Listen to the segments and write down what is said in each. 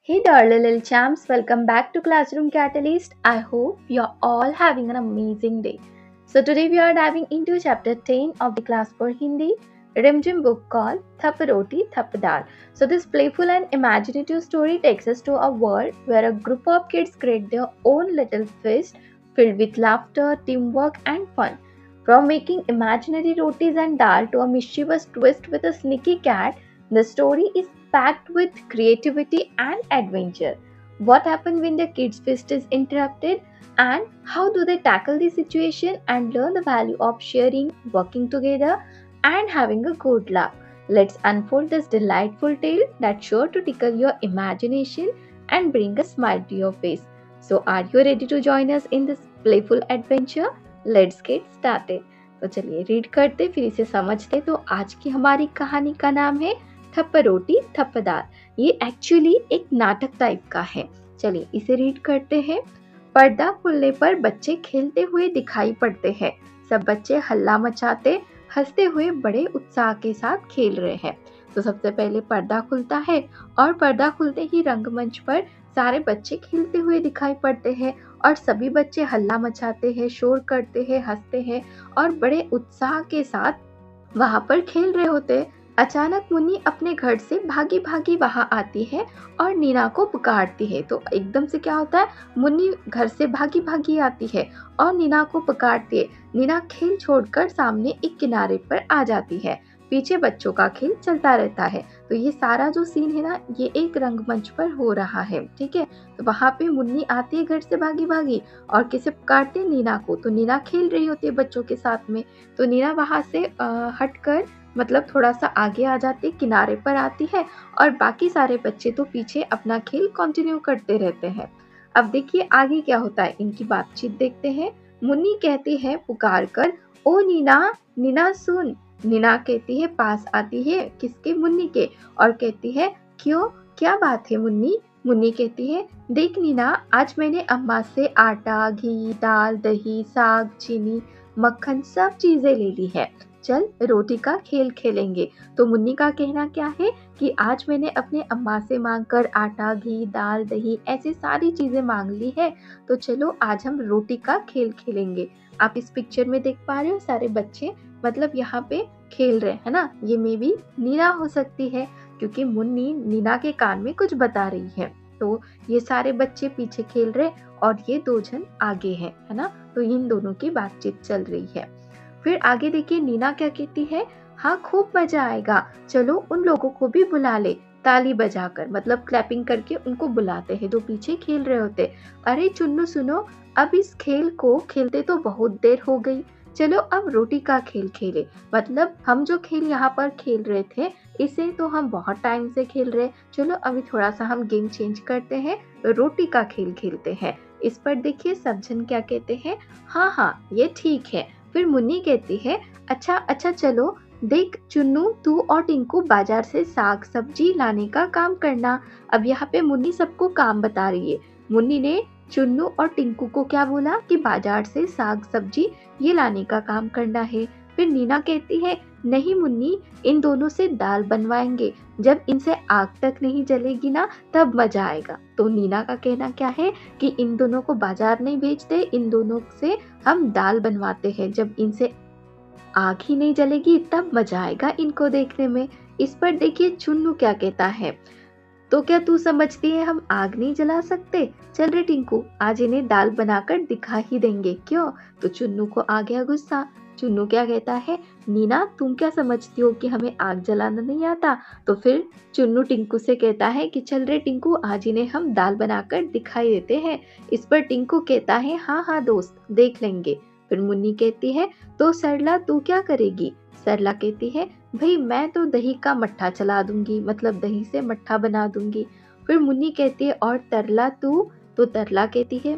Hey there, little champs, welcome back to Classroom Catalyst. I hope you're all having an amazing day. So, today we are diving into chapter 10 of the class for Hindi Rimjim book called Thaparoti Thapadar. So, this playful and imaginative story takes us to a world where a group of kids create their own little feast filled with laughter, teamwork, and fun. From making imaginary rotis and dal to a mischievous twist with a sneaky cat, the story is packed with creativity and adventure. What happens when the kids' feast is interrupted, and how do they tackle the situation and learn the value of sharing, working together, and having a good laugh? Let's unfold this delightful tale that's sure to tickle your imagination and bring a smile to your face. So, are you ready to join us in this playful adventure? Let's get started. तो चलिए read करते फिर इसे समझते। तो आज की हमारी कहानी का नाम है थप्परोटी थप्पदार। ये एक्चुअली एक नाटक टाइप का है। चलिए इसे रीड करते हैं। पर्दा खुलने पर बच्चे खेलते हुए दिखाई पड़ते हैं। सब बच्चे हल्ला मचाते हंसते हुए बड़े उत्साह के साथ खेल रहे हैं। तो सबसे पहले पर्दा खुलता है और पर्दा खुलते ही रंगमंच पर सारे बच्चे खेलते हुए दिखाई पड़ते हैं और सभी बच्चे हल्ला मचाते हैं, शोर करते हैं, हंसते हैं और बड़े उत्साह के साथ वहां पर खेल रहे होते हैं। अचानक मुन्नी अपने घर से भागी भागी वहां आती है और नीना को पुकारती है। तो एकदम से क्या होता है, मुन्नी घर से भागी भागी आती है और नीना को पुकारती है। नीना खेल छोड़कर सामने एक किनारे पर आ जाती है। पीछे बच्चों का खेल चलता रहता है। तो ये सारा जो सीन है ना, ये एक रंगमंच पर हो रहा है। ठीक है, तो वहां पे मुन्नी आती है घर से भागी भागी और किसे पुकारते हैं, नीना को। तो नीना खेल रही होती है बच्चों के साथ में। तो नीना वहां से हटकर मतलब थोड़ा सा आगे आ जाती है, किनारे पर आती है और बाकी सारे बच्चे तो पीछे अपना खेल कंटिन्यू करते रहते हैं। अब देखिए आगे क्या होता है, इनकी बातचीत देखते हैं। मुन्नी कहती है पुकार कर, ओ नीना, नीना सुन। नीना कहती है, पास आती है किसके, मुन्नी के, और कहती है क्यों, क्या बात है मुन्नी। मुन्नी कहती है, देख नीना, आज मैंने अम्मा से आटा, घी, दाल, दही, साग, चीनी, मक्खन सब चीजें ले ली है। चल रोटी का खेल खेलेंगे। तो मुन्नी का कहना क्या है कि आज मैंने अपने अम्मा से मांगकर आटा, घी, दाल, दही ऐसी सारी चीजें मांग ली है। तो चलो आज हम रोटी का खेल खेलेंगे। आप इस पिक्चर में देख पा रहे हो सारे बच्चे मतलब यहाँ पे खेल रहे हैं ना। ये मे बी नीना हो सकती है क्योंकि मुन्नी नीना के कान में कुछ बता रही है। तो ये सारे बच्चे पीछे खेल रहे और ये दो जन आगे हैं, है ना। तो इन दोनों की बातचीत चल रही है। फिर आगे देखिए नीना क्या कहती है, हाँ खूब मजा आएगा, चलो उन लोगों को भी बुला ले। ताली बजाकर मतलब क्लैपिंग करके उनको बुलाते हैं जो पीछे खेल रहे होते। अरे चुन्नू सुनो, अब इस खेल को खेलते तो बहुत देर हो गई, चलो अब रोटी का खेल खेले। मतलब हम जो खेल यहाँ पर खेल रहे थे इसे तो हम बहुत टाइम से खेल रहे, चलो अभी थोड़ा सा हम गेम चेंज करते हैं, रोटी का खेल खेलते हैं। इस पर देखिए सब जन क्या कहते हैं, हाँ हाँ ये ठीक है। फिर मुन्नी कहती है, अच्छा अच्छा चलो, देख चुन्नू, तू और टिंकू बाजार से साग सब्जी लाने का काम करना। अब यहाँ पे मुन्नी सबको काम बता रही है। मुन्नी ने चुन्नू और टिंकू को क्या बोला कि बाजार से साग सब्जी ये लाने का काम करना है। फिर नीना कहती है, नहीं मुन्नी, इन दोनों से दाल बनवाएंगे, जब इनसे आग तक नहीं जलेगी ना तब मजा आएगा। तो नीना का कहना क्या है कि इन दोनों को बाजार नहीं भेजते, इन दोनों से हम दाल बनवाते हैं, जब इनसे आग ही नहीं जलेगी तब मजा आएगा इनको देखने में। इस पर देखिए चुन्नू क्या कहता है, तो क्या तू समझती है हम आग नहीं जला सकते, चल रे टिंकू आज इन्हें दाल बनाकर दिखा ही देंगे, क्यों। तो चुन्नू को आ गया गुस्सा। चुन्नू क्या कहता है, नीना तुम क्या समझती हो कि हमें आग जलाना नहीं आता। तो फिर चुन्नू टिंकू से कहता है कि चल रे टिंकू आज इन्हें हम दाल बनाकर दिखाई देते हैं। इस पर टिंकू कहता है, हाँ हाँ दोस्त देख लेंगे। फिर मुन्नी कहती है, तो सरला तू क्या करेगी। सरला कहती है, भाई मैं तो दही का मट्ठा चला दूंगी, मतलब दही से मट्ठा बना दूंगी। फिर मुन्नी कहती है, और तरला तू। तो तरला कहती है,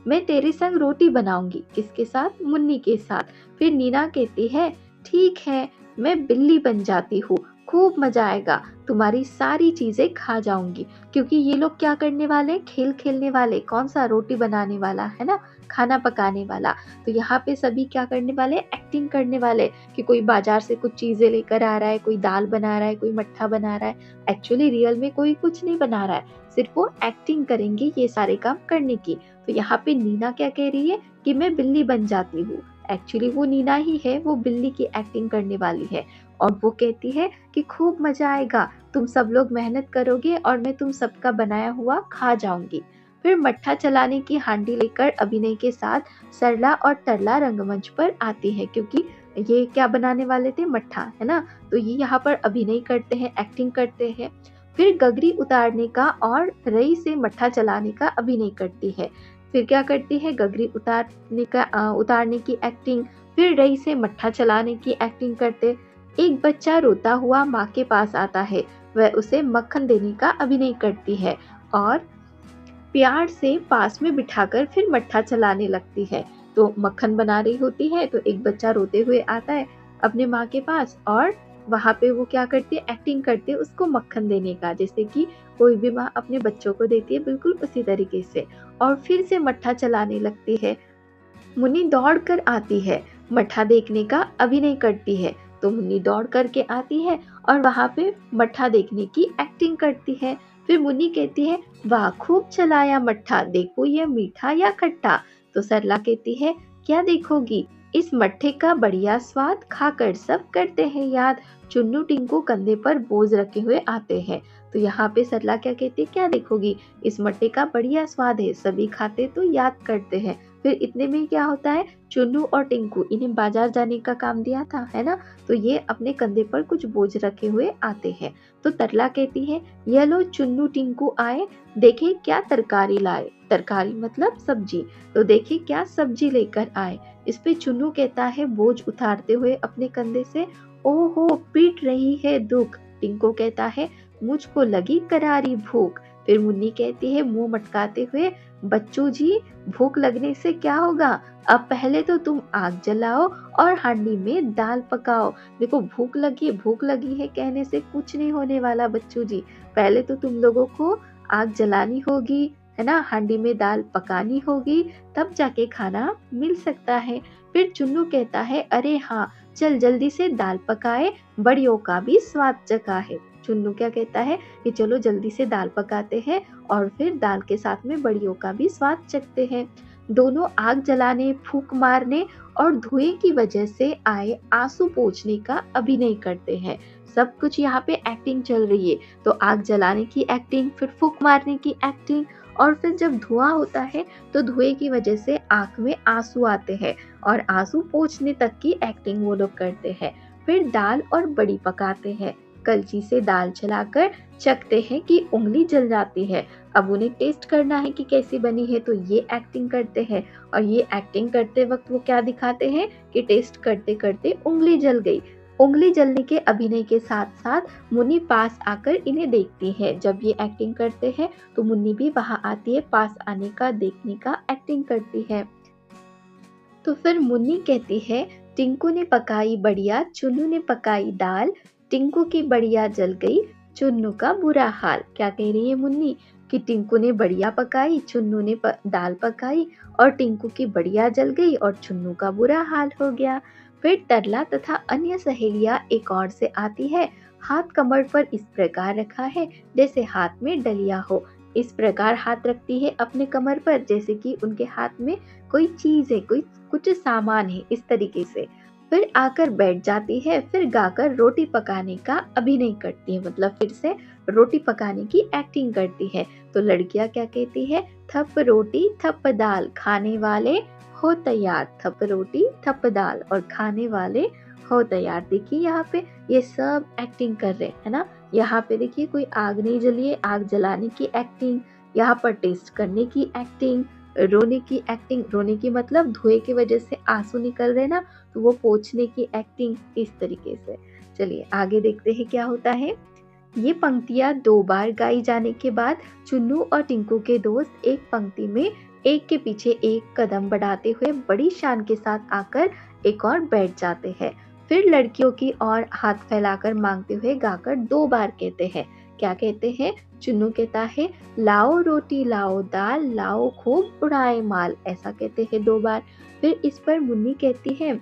मैं तेरे संग रोटी बनाऊंगी। किसके साथ, मुन्नी के साथ। फिर नीना कहती है, ठीक है मैं बिल्ली बन जाती हूँ, खूब मजा आएगा, तुम्हारी सारी चीजें खा जाऊंगी। क्योंकि ये लोग क्या करने वाले, खेल खेलने वाले, कौन सा, रोटी बनाने वाला है ना, खाना पकाने वाला। तो यहाँ पे सभी क्या करने वाले, एक्टिंग करने वाले कि कोई बाजार से कुछ चीजें लेकर आ रहा है, कोई दाल बना रहा है, कोई मट्ठा बना रहा है। एक्चुअली रियल में कोई कुछ नहीं बना रहा है, सिर्फ वो एक्टिंग करेंगे ये सारे काम करने की। तो यहाँ पे नीना क्या कह रही है कि मैं बिल्ली बन जाती हूँ। एक्चुअली वो नीना ही है, वो बिल्ली की एक्टिंग करने वाली है। और वो कहती है कि खूब मजा आएगा, तुम सब लोग मेहनत करोगे और मैं तुम सबका बनाया हुआ खा जाऊंगी। फिर मट्ठा चलाने की हांडी लेकर अभिनय के साथ सरला और तरला रंगमंच पर आती है, क्योंकि ये क्या बनाने वाले थे, मट्ठा, है ना। तो ये यहाँ पर अभिनय करते हैं, एक्टिंग करते हैं। फिर गगरी उतारने का और रई से मट्ठा चलाने का अभिनय करती है। फिर क्या करती है, गगरी उतारने की एक्टिंग, फिर रई से मट्ठा चलाने की एक्टिंग करते। एक बच्चा रोता हुआ माँ के पास आता है, वह उसे मक्खन देने का अभिनय करती है और प्यार से पास में बिठाकर फिर मट्ठा चलाने लगती है। तो मक्खन बना रही होती है तो एक बच्चा रोते हुए आता है अपने माँ के पास, और वहाँ पे वो क्या करती है, एक्टिंग करती है उसको मक्खन देने का, जैसे कि कोई भी माँ अपने बच्चों को देती है, बिल्कुल उसी तरीके से। और फिर से मट्ठा चलाने लगती है। मुन्नी दौड़ कर आती है, मट्ठा देखने का अभिनय करती है। तो मुन्नी दौड़ करके आती है और वहाँ पे मट्ठा देखने की एक्टिंग करती है। फिर मुन्नी कहती है, वाह खूब चलाया मट्ठा, देखो ये मीठा या खट्टा। तो सरला कहती है, क्या देखोगी, इस मट्ठे का बढ़िया स्वाद खाकर सब करते हैं याद। चुन्नू टिंकू कंधे पर बोझ रखे हुए आते हैं। तो यहाँ पे सरला क्या कहती है, क्या देखोगी, इस मट्ठे का बढ़िया स्वाद है, सभी खाते तो याद करते हैं। फिर इतने में क्या होता है, चुन्नू और टिंकू, इन्हें बाजार जाने का काम दिया था, है ना। तो ये अपने कंधे पर कुछ बोझ रखे हुए आते हैं। तो तरला कहती है, ये लो चुन्नू टिंकू आए, देखे क्या तरकारी लाए। तरकारी मतलब सब्जी। तो देखे क्या सब्जी लेकर आए। इस पे चुन्नू कहता है बोझ उतारते हुए अपने कंधे से, ओहो पीट रही है दुख। टिंकू कहता है, मुझको लगी करारी भूख। फिर मुन्नी कहती है मुंह मटकाते हुए, बच्चों जी भूख लगने से क्या होगा, अब पहले तो तुम आग जलाओ और हांडी में दाल पकाओ। देखो भूख लगी है कहने से कुछ नहीं होने वाला बच्चों जी, पहले तो तुम लोगों को आग जलानी होगी, है ना, हांडी में दाल पकानी होगी, तब जाके खाना मिल सकता है। फिर चुन्नू कहता है, अरे हाँ चल जल्दी से दाल पकाए, बड़ियों का भी स्वाद चखा है। चुन्नू क्या कहता है कि चलो जल्दी से दाल पकाते हैं और फिर दाल के साथ में बड़ियों का भी स्वाद चखते हैं। दोनों आग जलाने, फूंक मारने और धुएं की वजह से आए आंसू पोंछने का अभिनय करते हैं। सब कुछ यहाँ पे एक्टिंग चल रही है। तो आग जलाने की एक्टिंग, फिर फूंक मारने की एक्टिंग, और फिर जब धुआं होता है तो धुएं की वजह से आंख में आंसू आते हैं और आंसू पोंछने तक की एक्टिंग वो लोग करते हैं। फिर दाल और बड़ी पकाते हैं, कलछी से दाल चलाकर चखते हैं कि उंगली जल जाती है। अब उन्हें टेस्ट करना है कि कैसी बनी है, तो ये एक्टिंग करते हैं। और ये एक्टिंग करते वक्त वो क्या दिखाते हैं कि टेस्ट करते करते उंगली जल गई। उंगली जलने के अभिनय के साथ साथ मुन्नी पास आकर इन्हें देखती है। जब ये एक्टिंग करते हैं तो मुन्नी भी वहां आती है, पास आने का, देखने का एक्टिंग करती है। तो फिर मुन्नी कहती है, टिंकू ने पकाई बढ़िया, चुन्नू ने पकाई दाल, टिंकू की बढ़िया जल गई, चुन्नू का बुरा हाल। क्या कह रही है मुन्नी कि टिंकू ने बढ़िया पकाई, चुन्नू ने दाल पकाई और टिंकू की बढ़िया जल गई और चुन्नू का बुरा हाल हो गया। फिर तरला तथा अन्य सहेलियां एक और से आती है। हाथ कमर पर इस प्रकार रखा है जैसे हाथ में डलिया हो। इस प्रकार हाथ रखती है अपने कमर पर जैसे कि उनके हाथ में कोई चीज है, कोई कुछ सामान है, इस तरीके से। फिर आकर बैठ जाती है, फिर गाकर रोटी पकाने का अभिनय करती है, मतलब फिर से रोटी पकाने की एक्टिंग करती है। तो लड़कियां क्या कहती है, थप रोटी थप दाल, खाने वाले हो तैयार। थप रोटी थप दाल और खाने वाले हो तैयार। देखिए यहाँ पे ये सब एक्टिंग कर रहे हैं ना। यहाँ पे देखिए कोई आग नहीं जली है, आग जलाने की एक्टिंग, यहाँ पर टेस्ट करने की एक्टिंग, रोने की एक्टिंग, रोने की मतलब धुएं की वजह से आंसू निकल रहे ना, तो वो पोंछने की एक्टिंग, इस तरीके से। चलिए आगे देखते हैं क्या होता है। ये पंक्तियां 2 बार गाई जाने के बाद चुन्नू और टिंकू के दोस्त एक पंक्ति में एक के पीछे एक कदम बढ़ाते हुए बड़ी शान के साथ आकर एक और बैठ जाते हैं। फिर लड़कियों की ओर हाथ फैलाकर मांगते हुए गाकर 2 बार कहते हैं। क्या कहते हैं, चुन्नू कहता है, लाओ रोटी लाओ दाल, लाओ खूब उड़ाए माल, ऐसा कहते हैं 2 बार। फिर इस पर मुन्नी कहती है,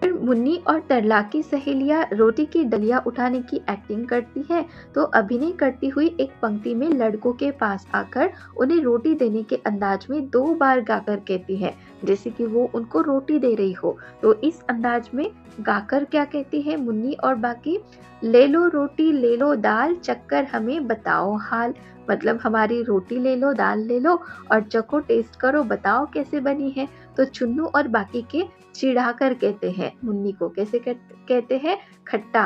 फिर मुन्नी और तरला की सहेलियां रोटी की डलिया उठाने की एक्टिंग करती है, तो अभिनय करती हुई एक पंक्ति में लड़कों के पास आकर उन्हें रोटी देने के अंदाज में 2 बार गाकर कहती है, जैसे कि वो उनको रोटी दे रही हो। तो इस अंदाज में गाकर क्या कहती है मुन्नी और बाकी, ले लो रोटी ले लो दाल, चक्कर हमें बताओ हाल। मतलब हमारी रोटी ले लो, दाल ले लो और चखो, टेस्ट करो, बताओ कैसे बनी है। तो चुन्नू और बाकी के चिढ़ाकर कहते हैं मुन्नी को, कैसे कहते हैं, खट्टा।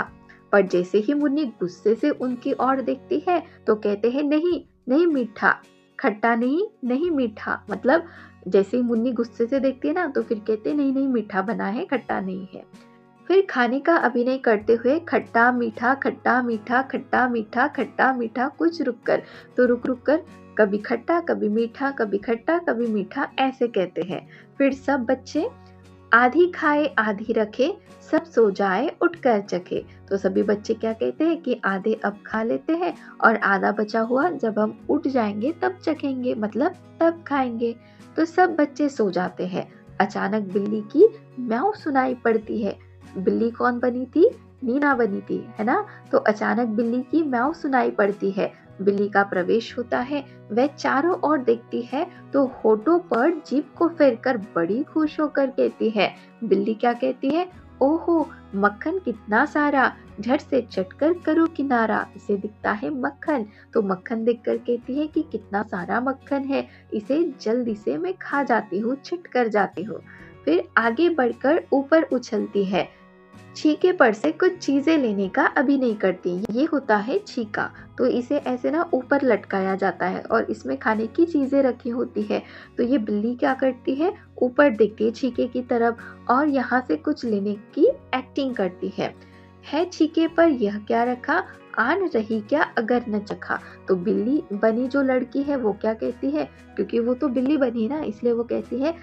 पर जैसे ही मुन्नी गुस्से से उनकी ओर देखती है तो कहते हैं नहीं नहीं मीठा, खट्टा नहीं, नहीं मीठा। मतलब जैसे ही मुन्नी गुस्से से देखती है ना तो फिर कहते नहीं नहीं मीठा बना है, खट्टा नहीं है। फिर खाने का अभिनय करते हुए खट्टा मीठा खट्टा मीठा खट्टा मीठा खट्टा मीठा, कुछ रुक कर, तो रुक रुक कर कभी खट्टा कभी मीठा, कभी खट्टा कभी मीठा, ऐसे कहते हैं। फिर सब बच्चे आधी खाए आधी रखे, सब सो जाए उठकर चखे। तो सभी बच्चे क्या कहते हैं कि आधे अब खा लेते हैं और आधा बचा हुआ जब हम उठ जाएंगे तब चखेंगे, मतलब तब खाएंगे। तो सब बच्चे सो जाते हैं। अचानक बिल्ली की म्याऊं सुनाई पड़ती है। बिल्ली कौन बनी थी? नीना बनी थी, है ना। तो अचानक बिल्ली की म्याऊं सुनाई पड़ती है। बिल्ली का प्रवेश होता है। वह चारों ओर देखती है तो होठों पर जीभ को फेरकर बड़ी खुश होकर कहती है, बिल्ली क्या कहती है, ओहो मक्खन कितना सारा, झट से चटकर करो किनारा। इसे दिखता है मक्खन, तो मक्खन देखकर कहती है कि कितना सारा मक्खन है, इसे जल्दी से मैं खा जाती हूँ, चट कर जाती हूँ। फिर आगे बढ़कर ऊपर उछलती है। छीके पर से कुछ चीजें लेने का अभिनय करती है। ये होता है छीका। तो इसे ऐसे ना ऊपर लटकाया जाता है और इसमें खाने की चीजें रखी होती है। तो ये बिल्ली क्या करती है, ऊपर देखती है छीके की तरफ और यहाँ से कुछ लेने की एक्टिंग करती है छीके पर यह क्या रखा, आन रही क्या अगर न चखा। तो बिल्ली बनी जो लड़की है वो क्या कहती है, क्योंकि वो तो बिल्ली बनी ना, इसलिए वो कहती है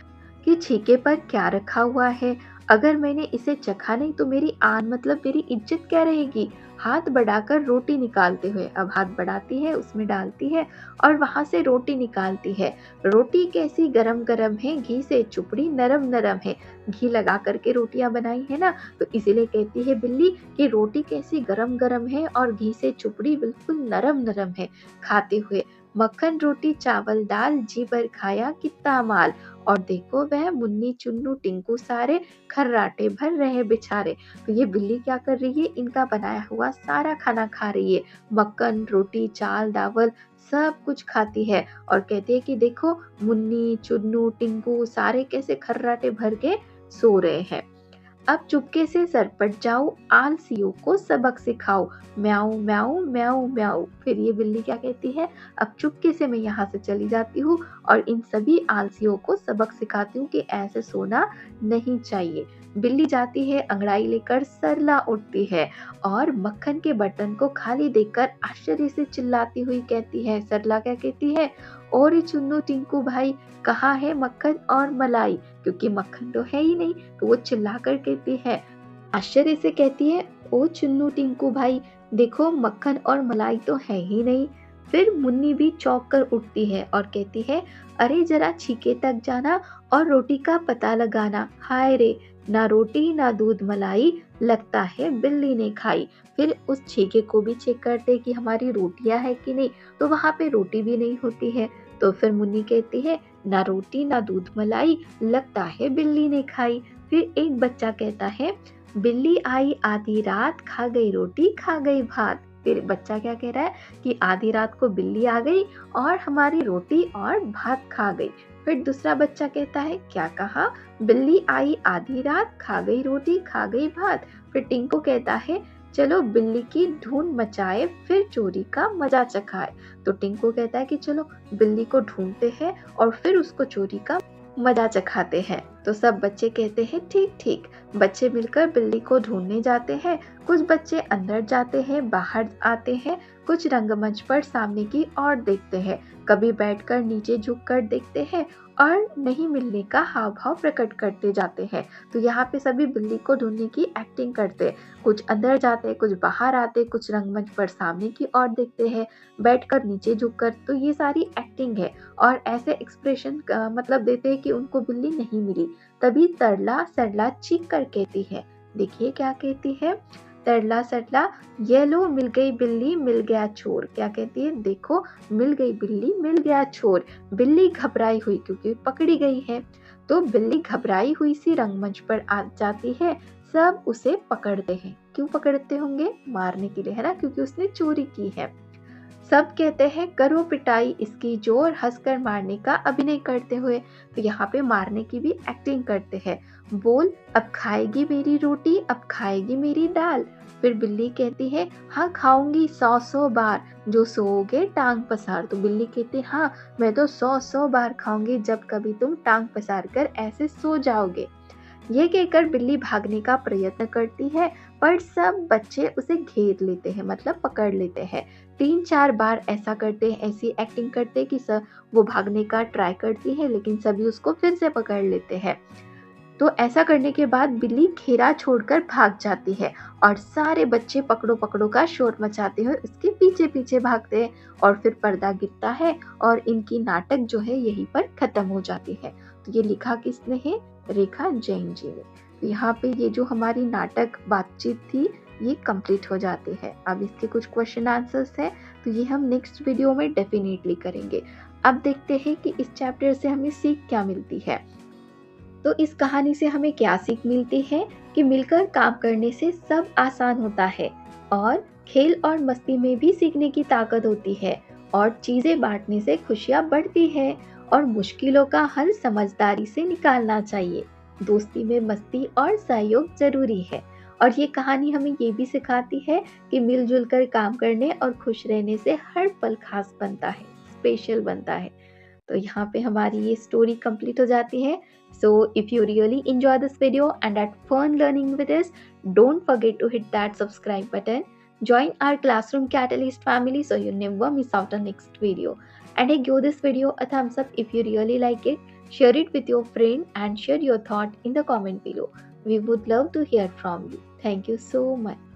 कि छीके पर क्या रखा हुआ है, अगर मैंने इसे चखा नहीं तो मेरी आन मतलब मेरी इज्जत क्या रहेगी। हाथ बढ़ाकर रोटी निकालते हुए, अब हाथ बढ़ाती है, उसमें डालती है और वहां से रोटी निकालती है। रोटी कैसी गरम गरम है, घी से चुपड़ी नरम नरम है। घी लगा करके रोटियां बनाई है ना, तो इसीलिए कहती है बिल्ली कि रोटी कैसी गरम गरम है और घी से चुपड़ी बिल्कुल नरम नरम है। खाते हुए मक्खन रोटी चावल दाल, जी भर खाया कितना माल। और देखो वह मुन्नी चुन्नू टिंकू सारे खर्राटे भर रहे बेचारे। तो ये बिल्ली क्या कर रही है, इनका बनाया हुआ सारा खाना खा रही है। मक्खन रोटी चाल दावल सब कुछ खाती है और कहती है कि देखो मुन्नी चुन्नू टिंकू सारे कैसे खर्राटे भर के सो रहे हैं। अब चुपके से सरपट जाओ, आलसियों को सबक सिखाओ, म्याऊ म्याऊ म्याऊ म्याऊ। फिर ये बिल्ली क्या कहती है, अब चुपके से मैं यहाँ से चली जाती हूँ और इन सभी आलसियों को सबक सिखाती हूँ कि ऐसे सोना नहीं चाहिए। बिल्ली जाती है, अंगड़ाई लेकर सरला उठती है और मक्खन के बर्तन को खाली देखकर आश्चर्य से चिल्लाती हुई कहती है, सरला क्या कहती है, और चुन्नू टिंकू भाई कहाँ है मक्खन और मलाई, क्योंकि मक्खन तो है ही नहीं। तो वो चिल्ला कर कहती है, आश्चर्य से कहती है, ओ चुन्नू टिंकू भाई देखो मक्खन और मलाई तो है ही नहीं। फिर मुन्नी भी चौंक कर उठती है और कहती है, अरे जरा छीके तक जाना और रोटी का पता लगाना, हाय रे ना रोटी ना दूध मलाई, लगता है बिल्ली ने खाई। फिर उस छीके को भी चेक करते कि हमारी रोटियां है कि नहीं, तो वहां पे रोटी भी नहीं होती है। तो फिर मुन्नी कहती है, ना रोटी ना दूध मलाई, लगता है बिल्ली ने खाई। फिर एक बच्चा कहता है, बिल्ली आई आधी रात, खा गई रोटी खा गई भात। फिर बच्चा क्या कह रहा है कि आधी रात को बिल्ली आ गई और हमारी रोटी और भात खा गई। फिर दूसरा बच्चा कहता है, क्या कहा, बिल्ली आई आधी रात, खा गई रोटी खा गई भात। फिर टिंकू कहता है, चलो बिल्ली की ढूंढ मचाए, फिर चोरी का मजा चखाए। तो टिंकू कहता है कि चलो बिल्ली को ढूंढते हैं और फिर उसको चोरी का मजा चखाते हैं। तो सब बच्चे कहते हैं ठीक ठीक। बच्चे मिलकर बिल्ली को ढूंढने जाते हैं। कुछ बच्चे अंदर जाते हैं, बाहर आते हैं, कुछ कुछ रंगमंच पर सामने की ओर देखते हैं, कभी बैठकर नीचे झुककर देखते हैं और नहीं मिलने का हाव भाव प्रकट करते जाते हैं। तो यहाँ पे सभी बिल्ली को ढूंढने की एक्टिंग करते हैं, कुछ अंदर जाते हैं, कुछ बाहर आते, कुछ रंगमंच पर सामने की ओर देखते हैं, बैठकर नीचे झुककर। तो ये सारी एक्टिंग है और ऐसे एक्सप्रेशन मतलब देते हैं कि उनको बिल्ली नहीं मिली। तभी तरला सरला चीख कर कहती है, देखिए क्या कहती है, तरला सरला ये लो मिल गई बिल्ली मिल गया चोर। क्या कहती है, देखो मिल गई बिल्ली मिल गया चोर। बिल्ली घबराई हुई क्योंकि पकड़ी गई है। तो बिल्ली घबराई हुई सी रंगमंच पर आ जाती है, सब उसे पकड़ते हैं। क्यों पकड़ते होंगे, मारने के लिए है ना, क्योंकि उसने चोरी की है। सब कहते हैं करो पिटाई इसकी जोर, हंसकर मारने का अभिनय करते हुए। तो यहाँ पे मारने की भी एक्टिंग करते हैं। बोल अब खाएगी मेरी रोटी अब खाएगी मेरी दाल। फिर बिल्ली कहती है हाँ खाऊंगी 100 बार, जो सोओगे टांग पसार। तो बिल्ली कहती है हाँ मैं तो 100 बार खाऊंगी जब कभी तुम टांग पसार कर ऐसे सो जाओगे। ये कहकर बिल्ली भागने का प्रयत्न करती है, पर सब बच्चे उसे घेर लेते हैं, मतलब पकड़ लेते हैं। 3-4 बार ऐसा करते हैं, ऐसी एक्टिंग करते हैं कि सब वो भागने का ट्राई करती है, लेकिन सभी उसको फिर से पकड़ लेते हैं। तो ऐसा करने के बाद बिल्ली घेरा छोड़कर भाग जाती है और सारे बच्चे पकड़ो पकड़ो का शोर मचाते हुए उसके पीछे पीछे भागते हैं और फिर पर्दा गिरता है और इनकी नाटक जो है यहीं पर खत्म हो जाती है। तो ये लिखा किसने है, रेखा जैन जी ने। तो यहाँ पे ये जो हमारी नाटक बातचीत थी ये कंप्लीट हो जाती है। अब इसके कुछ क्वेश्चन आंसर्स हैं, तो ये हम नेक्स्ट वीडियो में डेफिनेटली करेंगे। अब देखते हैं कि इस चैप्टर से हमें सीख क्या मिलती है। तो इस कहानी से हमें क्या सीख मिलती है कि मिलकर काम करने से सब आसान होता है और खेल और मस्ती में भी सीखने की ताकत होती है और चीजें बांटने से खुशियां बढ़ती है और मुश्किलों का हल समझदारी से निकालना चाहिए। दोस्ती में मस्ती और सहयोग जरूरी है और ये कहानी हमें ये भी सिखाती है कि मिलजुल कर काम करने और खुश रहने से हर पल खास बनता है, स्पेशल बनता है। तो यहाँ पे हमारी ये स्टोरी कंप्लीट हो जाती है। So if you really enjoy this video and had fun learning with us, don't forget to hit that subscribe button. Join our Classroom Catalyst family so you never miss out on next video. And hey, give this video a thumbs up if you really like it. Share it with your friend and share your thought in the comment below. We would love to hear from you. Thank you so much.